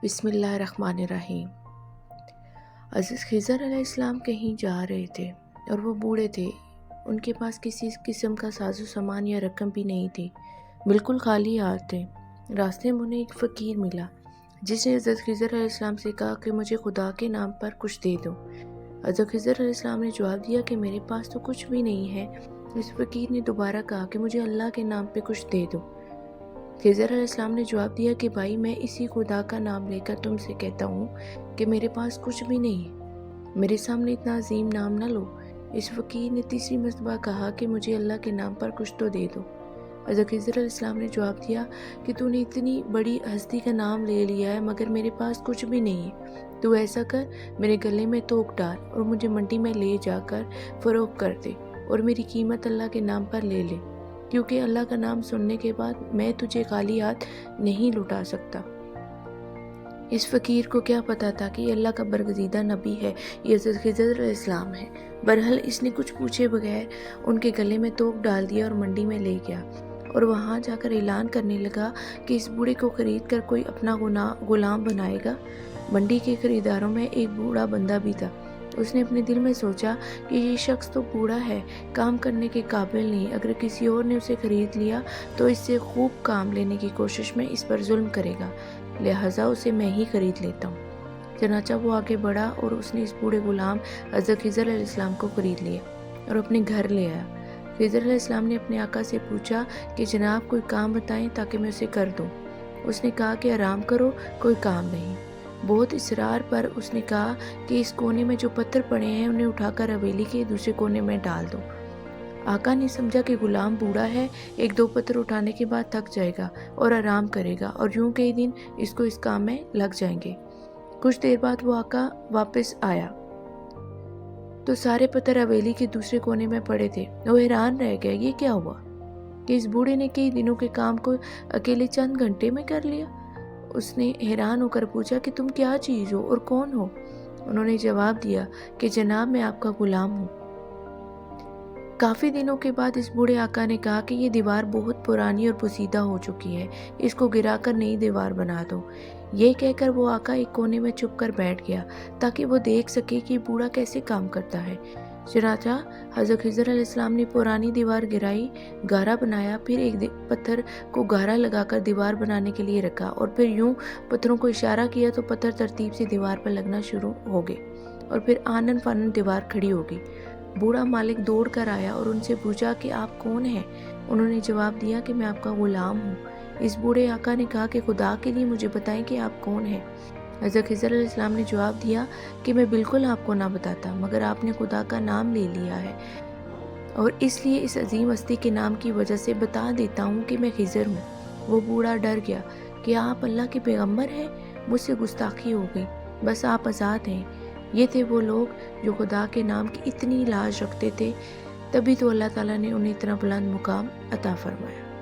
بسم اللہ الرحمن الرحیم۔ عزیز خضر علیہ السلام کہیں جا رہے تھے اور وہ بوڑھے تھے۔ ان کے پاس کسی قسم کا ساز و سامان یا رقم بھی نہیں تھی، بالکل خالی ہاتھ تھے۔ راستے میں انہیں ایک فقیر ملا جس نے حضرت خضر علیہ السلام سے کہا کہ مجھے خدا کے نام پر کچھ دے دو۔ حضرت خضر علیہ السلام نے جواب دیا کہ میرے پاس تو کچھ بھی نہیں ہے۔ اس فقیر نے دوبارہ کہا کہ مجھے اللہ کے نام پہ کچھ دے دو۔ خضر علیہ السلام نے جواب دیا کہ بھائی، میں اسی خدا کا نام لے کر تم سے کہتا ہوں کہ میرے پاس کچھ بھی نہیں ہے، میرے سامنے اتنا عظیم نام نہ لو۔ اس فقیر نے تیسری مرتبہ کہا کہ مجھے اللہ کے نام پر کچھ تو دے دو۔ حضرت خضر علیہ السلام نے جواب دیا کہ تو نے اتنی بڑی ہستی کا نام لے لیا ہے مگر میرے پاس کچھ بھی نہیں ہے۔ تو ایسا کر، میرے گلے میں توک ڈال اور مجھے منڈی میں لے جا کر فروخت کر دے اور میری قیمت اللہ کے نام پر لے لے، کیونکہ اللہ کا نام سننے کے بعد میں تجھے خالی ہاتھ نہیں لوٹا سکتا۔ اس فقیر کو کیا پتا تھا کہ یہ اللہ کا برگزیدہ نبی ہے، یہ حضرت خضر علیہ السلام ہے۔ بہرحال اس نے کچھ پوچھے بغیر ان کے گلے میں توک ڈال دیا اور منڈی میں لے گیا اور وہاں جا کر اعلان کرنے لگا کہ اس بوڑھے کو خرید کر کوئی اپنا غلام بنائے گا۔ منڈی کے خریداروں میں ایک بوڑھا بندہ بھی تھا۔ اس نے اپنے دل میں سوچا کہ یہ شخص تو بوڑھا ہے، کام کرنے کے قابل نہیں، اگر کسی اور نے اسے خرید لیا تو اس سے خوب کام لینے کی کوشش میں اس پر ظلم کرے گا، لہٰذا اسے میں ہی خرید لیتا ہوں۔ چنانچہ وہ آگے بڑھا اور اس نے اس بوڑھے غلام حضرت خضر علیہ السلام کو خرید لیا اور اپنے گھر لے آیا۔ خضر علیہ السلام نے اپنے آقا سے پوچھا کہ جناب کوئی کام بتائیں تاکہ میں اسے کر دوں۔ اس نے کہا کہ آرام کرو، کوئی کام نہیں۔ بہت اصرار پر اس نے کہا کہ اس کونے میں جو پتھر پڑے ہیں انہیں اٹھا کر حویلی کے دوسرے کونے میں ڈال دو۔ آقا نے سمجھا کہ غلام بوڑھا ہے، ایک دو پتھر اٹھانے کے بعد تھک جائے گا اور آرام کرے گا اور یوں کئی دن اس کو اس کام میں لگ جائیں گے۔ کچھ دیر بعد وہ آقا واپس آیا تو سارے پتھر حویلی کے دوسرے کونے میں پڑے تھے۔ وہ حیران رہ گیا، یہ کیا ہوا کہ اس بوڑھے نے کئی دنوں کے کام کو اکیلے چند گھنٹے میں کر لیا۔ اس نے حیران ہو کر پوچھا کہ تم کیا چیز ہو اور کون ہو؟ انہوں نے جواب دیا کہ جناب میں آپ کا غلام ہوں۔ کافی دنوں کے بعد اس بوڑھے آقا نے کہا کہ یہ دیوار بہت پرانی اور پوسیدہ ہو چکی ہے، اس کو گرا کر نئی دیوار بنا دو۔ یہ کہہ کر وہ آقا ایک کونے میں چھپ کر بیٹھ گیا تاکہ وہ دیکھ سکے کہ بوڑھا کیسے کام کرتا ہے۔ چنانچہ حضرت خضر علیہ السلام نے پرانی دیوار گرائی، گارا بنایا، پھر ایک پتھر کو گارا لگا کر دیوار بنانے کے لیے رکھا اور پھر یوں پتھروں کو اشارہ کیا تو پتھر ترتیب سے دیوار پر لگنا شروع ہو گئے اور پھر آنن فانن دیوار کھڑی ہو گئی۔ بوڑھا مالک دوڑ کر آیا اور ان سے پوچھا کہ آپ کون ہیں؟ انہوں نے جواب دیا کہ میں آپ کا غلام ہوں۔ اس بوڑھے آقا نے کہا کہ خدا کے لیے مجھے بتائیں کہ آپ کون ہیں؟ حضرت خضر علیہ السلام نے جواب دیا کہ میں بالکل آپ کو نہ بتاتا، مگر آپ نے خدا کا نام لے لیا ہے اور اس لیے اس عظیم ہستی کے نام کی وجہ سے بتا دیتا ہوں کہ میں خضر ہوں۔ وہ بوڑھا ڈر گیا کہ آپ اللہ کے پیغمبر ہیں، مجھ سے گستاخی ہو گئی، بس آپ آزاد ہیں۔ یہ تھے وہ لوگ جو خدا کے نام کی اتنی لاج رکھتے تھے، تبھی تو اللہ تعالیٰ نے انہیں اتنا بلند مقام عطا فرمایا۔